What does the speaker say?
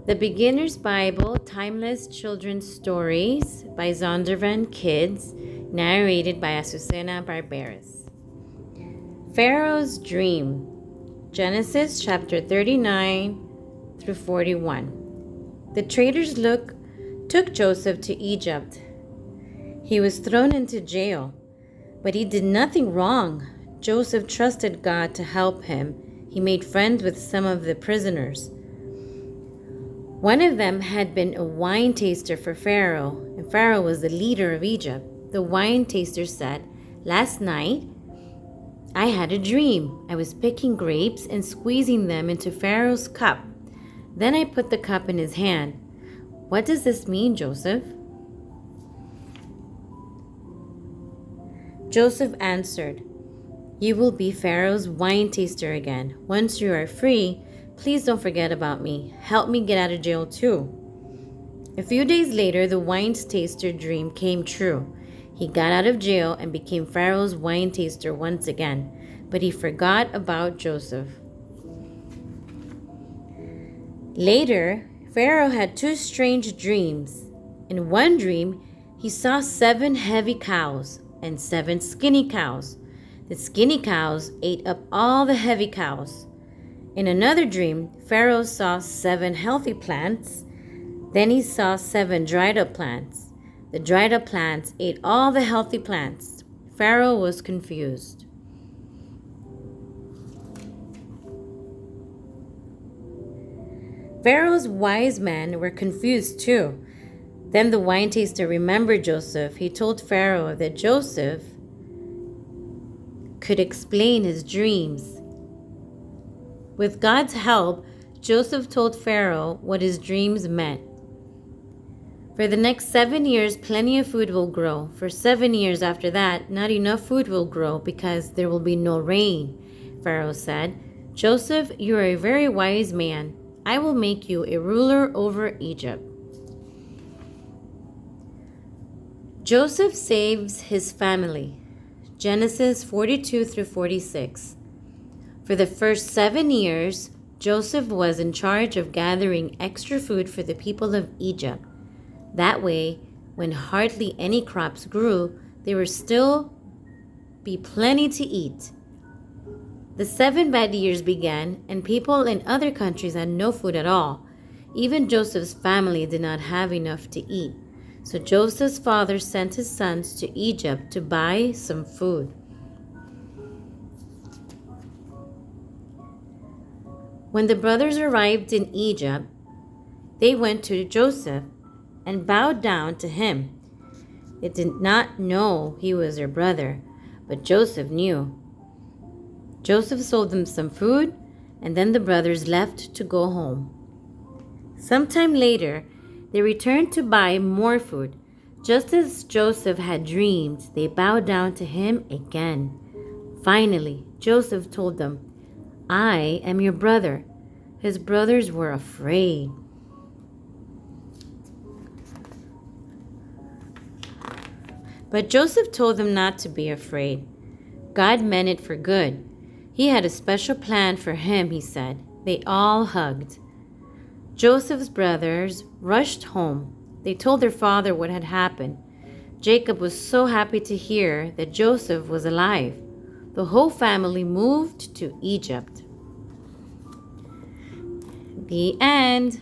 The Beginner's Bible, Timeless Children's Stories by ZonderKidz, narrated by Azucena Barberas. Pharaoh's Dream, Genesis chapter 39 through 41. The traders took Joseph to Egypt. He was thrown into jail, but he did nothing wrong. Joseph trusted God to help him. He made friends with some of the prisoners. One of them had been a wine taster for Pharaoh, and Pharaoh was the leader of Egypt. The wine taster said, "Last night, I had a dream. I was picking grapes and squeezing them into Pharaoh's cup. Then I put the cup in his hand. What does this mean, Joseph?" Joseph answered, "You will be Pharaoh's wine taster again. Once you are free, please don't forget about me. Help me get out of jail too." A few days later, the wine taster dream came true. He got out of jail and became Pharaoh's wine taster once again, but he forgot about Joseph. Later, Pharaoh had two strange dreams. In one dream, he saw 7 heavy cows and 7 skinny cows. The skinny cows ate up all the heavy cows. In another dream, Pharaoh saw 7 healthy plants. Then he saw 7 dried up plants. The dried up plants ate all the healthy plants. Pharaoh was confused. Pharaoh's wise men were confused too. Then the wine taster remembered Joseph. He told Pharaoh that Joseph could explain his dreams. With God's help, Joseph told Pharaoh what his dreams meant. For the next 7 years, plenty of food will grow. For 7 years after that, not enough food will grow because there will be no rain. Pharaoh said, "Joseph, you are a very wise man. I will make you a ruler over Egypt." Joseph saves his family. Genesis 42 through 46. For the first 7 years, Joseph was in charge of gathering extra food for the people of Egypt. That way, when hardly any crops grew, there would still be plenty to eat. The 7 bad years began, and people in other countries had no food at all. Even Joseph's family did not have enough to eat. So Joseph's father sent his sons to Egypt to buy some food. When the brothers arrived in Egypt, they went to Joseph and bowed down to him. They did not know he was their brother, but Joseph knew. Joseph sold them some food, and then the brothers left to go home. Sometime later, they returned to buy more food. Just as Joseph had dreamed, they bowed down to him again. Finally, Joseph told them, "I am your brother." His brothers were afraid. But Joseph told them not to be afraid. God meant it for good. He had a special plan for him, he said. They all hugged. Joseph's brothers rushed home. They told their father what had happened. Jacob was so happy to hear that Joseph was alive. The whole family moved to Egypt. The end.